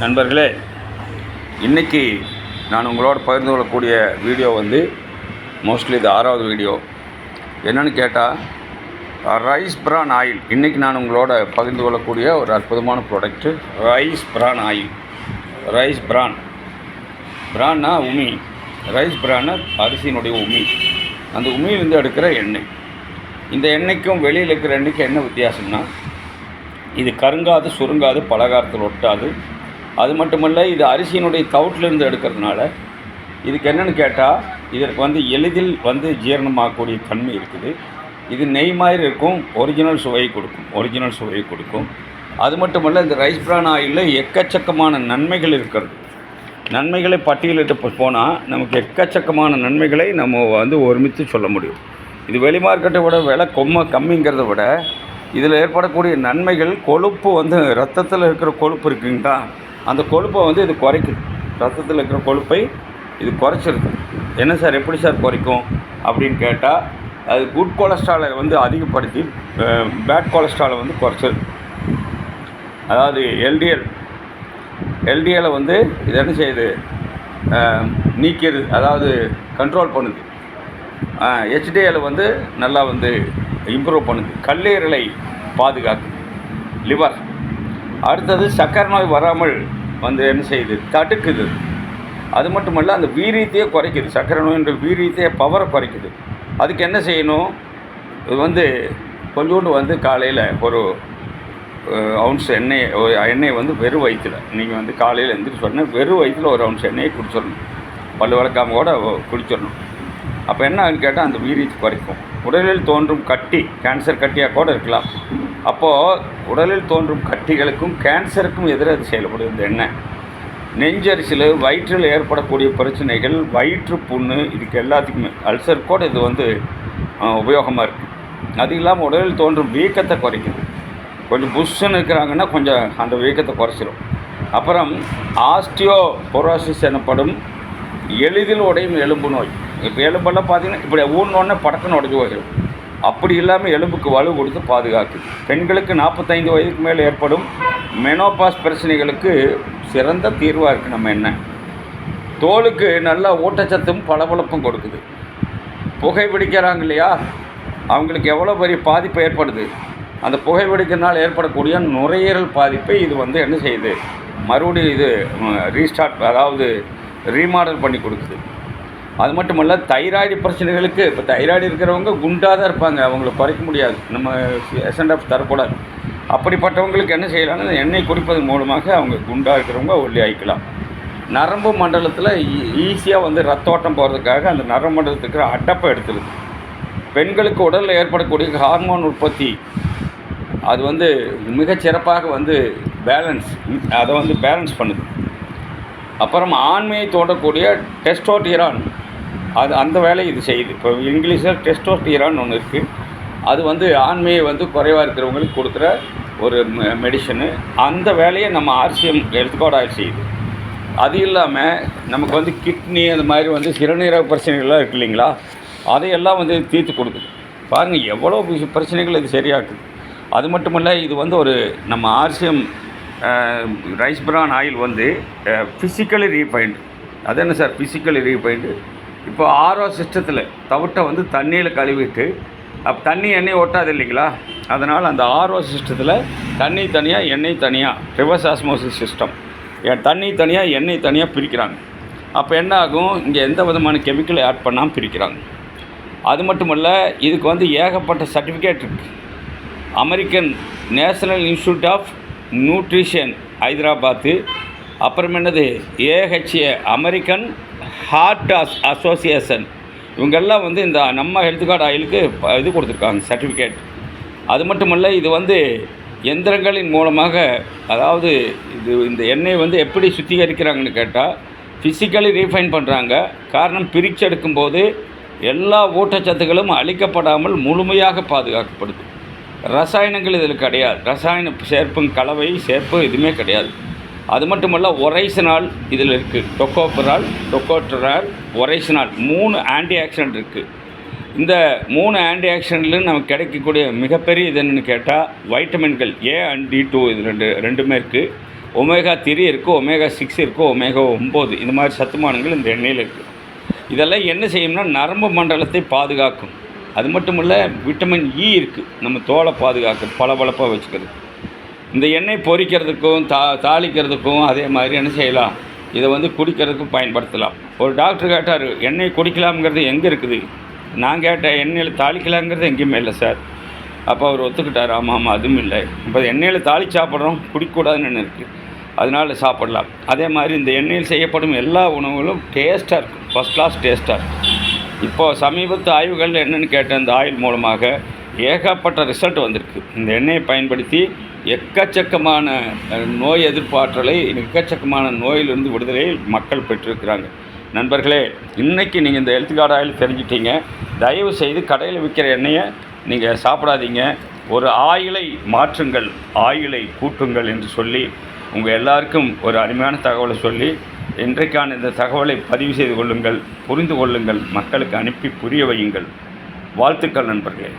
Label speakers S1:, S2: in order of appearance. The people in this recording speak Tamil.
S1: நண்பர்களே, இன்றைக்கி நான் உங்களோட பகிர்ந்து கொள்ளக்கூடிய வீடியோ மோஸ்ட்லி இது 6வது வீடியோ. என்னென்னு கேட்டால், ரைஸ் பிரான் ஆயில். இன்றைக்கி நான் உங்களோட பகிர்ந்து கொள்ளக்கூடிய ஒரு அற்புதமான product rice bran oil. Rice பிரான்னா உமி. ரைஸ் பிரான்னா அரிசியினுடைய உமி. அந்த உமியிலிருந்து எடுக்கிற எண்ணெய். இந்த எண்ணெய்க்கும் வெளியில் இருக்கிற எண்ணெய்க்கு என்ன வித்தியாசம்னா, இது கருங்காது, சுருங்காது, பலகாரத்தில் ஒட்டாது. அது மட்டுமல்ல, இது அரிசியினுடைய தவிட்டிலிருந்து எடுக்கிறதுனால இதுக்கு என்னென்னு கேட்டால், இதற்கு எளிதில் ஜீரணமாகக்கூடிய தன்மை இருக்குது. இது நெய் மாதிரி இருக்கும், ஒரிஜினல் சுவையை கொடுக்கும். அது மட்டுமல்ல, இந்த ரைஸ் பிரான் ஆயிலில் எக்கச்சக்கமான நன்மைகள் இருக்கிறது. நன்மைகளை பட்டியலிட்டு போனால் நமக்கு எக்கச்சக்கமான நன்மைகளை நம்ம ஒருமித்து சொல்ல முடியும். இது வெளி மார்க்கெட்டை விட விலை கம்மிங்கிறத விட இதில் ஏற்படக்கூடிய நன்மைகள், கொழுப்பு ரத்தத்தில் இருக்கிற கொழுப்பு இருக்குங்களா, அந்த கொழுப்பை இது குறைக்குது. ரத்தத்தில் இருக்கிற கொழுப்பை இது குறைச்சிருது. என்ன சார், எப்படி சார் குறைக்கும் அப்படின்னு கேட்டால், அது குட் கொலஸ்ட்ராலை அதிகப்படுத்தி பேட் கொலஸ்ட்ராலை குறைச்சிருது. அதாவது எல்டிஎலை இது என்ன செய்யுது, நீக்கிறது, அதாவது கண்ட்ரோல் பண்ணுது. ஹெச்டிஎலை நல்லா இம்ப்ரூவ் பண்ணுது. கல்லீரலை பாதுகாக்குது, லிவர். அடுத்தது சர்க்கரை நோய் வராமல் என்ன செய்யுது, தடுக்குது. அது மட்டுமல்ல, அந்த வீரியத்தையே குறைக்குது. சர்க்கரை நோயின்ற வீரியத்தையே, பவரை குறைக்குது. அதுக்கு என்ன செய்யணும், இது கொஞ்சோண்டு காலையில் ஒரு அவுன்ஸ் எண்ணெய் வெறும் வயிற்றில் நீங்கள் காலையில் எழுந்திரிச்சு சொன்னால் வெறும் வயிற்றில் ஒரு அவுன்ஸ் எண்ணெயை குடிச்சிடணும். பல் விளக்காமல் கூட குடிச்சிடணும். அப்போ என்ன ஆகுன்னு கேட்டால், அந்த வீரியத்தை குறைக்கும். உடலில் தோன்றும் கட்டி, கேன்சர் கட்டியாக கூட இருக்கலாம். அப்போது உடலில் தோன்றும் கட்டிகளுக்கும் கேன்சருக்கும் எதிராக அது செயல்படும் இந்த எண்ணெய். நெஞ்சரிசில், வயிற்றில் ஏற்படக்கூடிய பிரச்சனைகள், வயிற்று புண்ணு, இதுக்கு எல்லாத்துக்குமே, அல்சர் கூட இது உபயோகமாக இருக்குது. அது இல்லாமல் உடலில் தோன்றும் வீக்கத்தை குறைக்குது. கொஞ்சம் புஷ்ஷுன்னு இருக்கிறாங்கன்னா கொஞ்சம் அந்த வீக்கத்தை குறைச்சிடும். அப்புறம் ஆஸ்டியோபோரோசிஸ் எனப்படும் எளிதில் உடையும் எலும்பு நோய். இப்போ எலும்பெல்லாம் பார்த்திங்கன்னா இப்படி ஊன்னொன்னே படக்குன்னு உடஞ்சி போயிடும். அப்படி இல்லாமல் எலும்புக்கு வலு கொடுத்து பாதுகாக்குது. பெண்களுக்கு 45 வயதுக்கு மேலே ஏற்படும் மெனோபாஸ் பிரச்சனைகளுக்கு சிறந்த தீர்வாக இருக்குது நம்ம எண்ணெய். தோலுக்கு நல்லா ஊட்டச்சத்தும் பளபளப்பும் கொடுக்குது. புகைப்பிடிக்கிறாங்க இல்லையா, அவங்களுக்கு எவ்வளோ பெரிய பாதிப்பு ஏற்படுது. அந்த புகைப்பிடிக்கிறதுனால ஏற்படக்கூடிய நுரையீரல் பாதிப்பை இது என்ன செய்யுது, மறுபடியும் இது ரீஸ்டார்ட், அதாவது ரீமாடல் பண்ணி கொடுக்குது. அது மட்டுமல்ல, தைராய்டு பிரச்சனைகளுக்கு, இப்போ தைராய்டு இருக்கிறவங்க குண்டாக தான் இருப்பாங்க, அவங்கள குறைக்க முடியாது, நம்ம எஸ்என்எஃப் தரக்கூடாது. அப்படிப்பட்டவங்களுக்கு என்ன செய்யலாம்னு, எண்ணெய் குடிப்பதன் மூலமாக அவங்க குண்டாக இருக்கிறவங்க ஒல்லி ஆகிக்கலாம். நரம்பு மண்டலத்தில் ஈஸியாக ரத்தோட்டம் போகிறதுக்காக அந்த நரம்பு மண்டலத்துக்கு இருக்கிற அடப்பை எடுத்துருது. பெண்களுக்கு உடலில் ஏற்படக்கூடிய ஹார்மோன் உற்பத்தி அது மிகச்சிறப்பாக பேலன்ஸ், அதை பேலன்ஸ் பண்ணுது. அப்புறம் ஆண்மையை தோன்றக்கூடிய டெஸ்டோஸ்டிரான், அது அந்த வேலையை இது செய்யுது. இப்போ இங்கிலீஷில் டெஸ்டோஸ்டிரான் ஒன்று இருக்குது. அது ஆண்மையை குறைவாக இருக்கிறவங்களுக்கு கொடுக்குற ஒரு மெடிசனு. அந்த வேலையை நம்ம ஆர்சிஎம் ஹெல்த் ஆயில் செய்யுது. அது இல்லாமல் நமக்கு கிட்னி, அந்த மாதிரி சிறுநீரக பிரச்சனைகள்லாம் இருக்குது இல்லைங்களா, அதையெல்லாம் தீர்த்து கொடுக்குது. பாருங்கள் எவ்வளோ பிரச்சனைகள் இது சரியாக்குது. அது மட்டுமல்ல, இது ஒரு நம்ம RCM rice bran oil physically refined. அது என்ன சார் ஃபிசிக்கலி ரீஃபைண்டு? இப்போ ஆர்ஓ சிஸ்டத்தில் தவிட்டை தண்ணியில் கழுவிட்டு, அப்போ தண்ணி எண்ணெய் ஒட்டாது இல்லைங்களா, அதனால் அந்த ஆர்ஓ சிஸ்டத்தில் தண்ணி தனியாக எண்ணெய் தனியாக, ரிவர்ஸ் ஆஸ்மோசிஸ் சிஸ்டம், தண்ணி தனியாக எண்ணெய் தனியாக பிரிக்கிறாங்க. அப்போ என்ன ஆகும், இங்கே எந்த விதமான கெமிக்கலை ஆட் பண்ணாமல் பிரிக்கிறாங்க. அது மட்டுமல்ல, இதுக்கு ஏகப்பட்ட சர்டிஃபிகேட் இருக்குது. American national institute of nutrition Hyderabad, அப்புறம் என்னது ஏஹெச்ஏ அமெரிக்கன் ஹார்ட் அசோசியேஷன், இவங்கெல்லாம் இந்த நம்ம ஹெல்த் கார்டு ஆயிலுக்கு இது கொடுத்துருக்காங்க, சர்டிஃபிகேட். அது மட்டுமல்ல, இது எந்திரங்களின் மூலமாக, அதாவது இந்த எண்ணெய் எப்படி சுத்திகரிக்கிறாங்கன்னு கேட்டால், ஃபிசிக்கலி ரீஃபைன் பண்ணுறாங்க. காரணம், பிரிச்செடுக்கும்போது எல்லா ஊட்டச்சத்துக்களும் அழிக்கப்படாமல் முழுமையாக பாதுகாக்கப்படுது. ரசாயனங்கள் இதில் கிடையாது. ரசாயன சேர்ப்பு எதுவுமே கிடையாது. அது மட்டுமல்ல, ஒரைசனால் இதில் இருக்குது. டொக்கோட்டரால், ஒரைசனால் 3 ஆன்டி ஆக்சிடென்ட் இருக்குது. இந்த 3 ஆன்டி ஆக்சிடென்ட்லையும் நமக்கு கிடைக்கக்கூடிய மிகப்பெரிய இது என்னென்னு கேட்டால், வைட்டமின்கள் A and D2 இது ரெண்டுமே இருக்குது. ஒமேகா 3 இருக்குது, ஒமேகா 6 இருக்குது, ஒமேகா 9 இந்த மாதிரி சத்துமானங்கள் இந்த எண்ணெயில் இருக்குது. இதெல்லாம் என்ன செய்யும்னா நரம்பு மண்டலத்தை பாதுகாக்கும். அது மட்டும் இல்லை, விட்டமின் இ இருக்குது, நம்ம தோலை பாதுகாக்கும், பளபளப்பாக வச்சுக்கிறது. இந்த எண்ணெய் பொரிக்கிறதுக்கும் தாளிக்கிறதுக்கும் அதே மாதிரி என்ன செய்யலாம், இதை வந்து குடிக்கிறதுக்கும் பயன்படுத்தலாம். ஒரு டாக்டர் கேட்டார், எண்ணெய் குடிக்கலாம்ங்கிறது எங்கே இருக்குது? நான் கேட்டேன், எண்ணெயில் தாளிக்கலாங்கிறது எங்கேயுமே இல்லை சார். அப்போ அவர் ஒத்துக்கிட்டார், ஆமாம் அதுவும் இல்லை. இப்போ எண்ணெயில் தாளித்து சாப்பிட்றோம், குடிக்கக்கூடாதுன்னு இருக்குது, அதனால் சாப்பிடலாம். அதே மாதிரி இந்த எண்ணெயில் செய்யப்படும் எல்லா உணவுகளும் டேஸ்ட்டாக இருக்கும், ஃபஸ்ட் கிளாஸ் டேஸ்ட்டாக இருக்கும். இப்போது சமீபத்து ஆய்வுகள் என்னென்னு கேட்டேன், இந்த ஆயில் மூலமாக ஏகப்பட்ட ரிசல்ட் வந்திருக்கு. இந்த எண்ணெயை பயன்படுத்தி எக்கச்சக்கமான நோய் எதிர்ப்பாற்றலை, எக்கச்சக்கமான நோயிலிருந்து விடுதலையை மக்கள் பெற்றிருக்கிறாங்க. நண்பர்களே, இன்றைக்கி நீங்கள் இந்த ஹெல்த் கார்டு ஆயில் தெரிஞ்சிட்டீங்க. தயவு செய்து கடையில் விற்கிற எண்ணெயை நீங்கள் சாப்பிடாதீங்க. ஒரு ஆயிலை மாற்றுங்கள், ஆயிலை கூட்டுங்கள் என்று சொல்லி உங்கள் எல்லாருக்கும் ஒரு அருமையான தகவலை சொல்லி இன்றைக்கான இந்த தகவலை பதிவு செய்து கொள்ளுங்கள், புரிந்து கொள்ளுங்கள், மக்களுக்கு அனுப்பி புரிய வையுங்கள். வாழ்த்துக்கள் நண்பர்களே.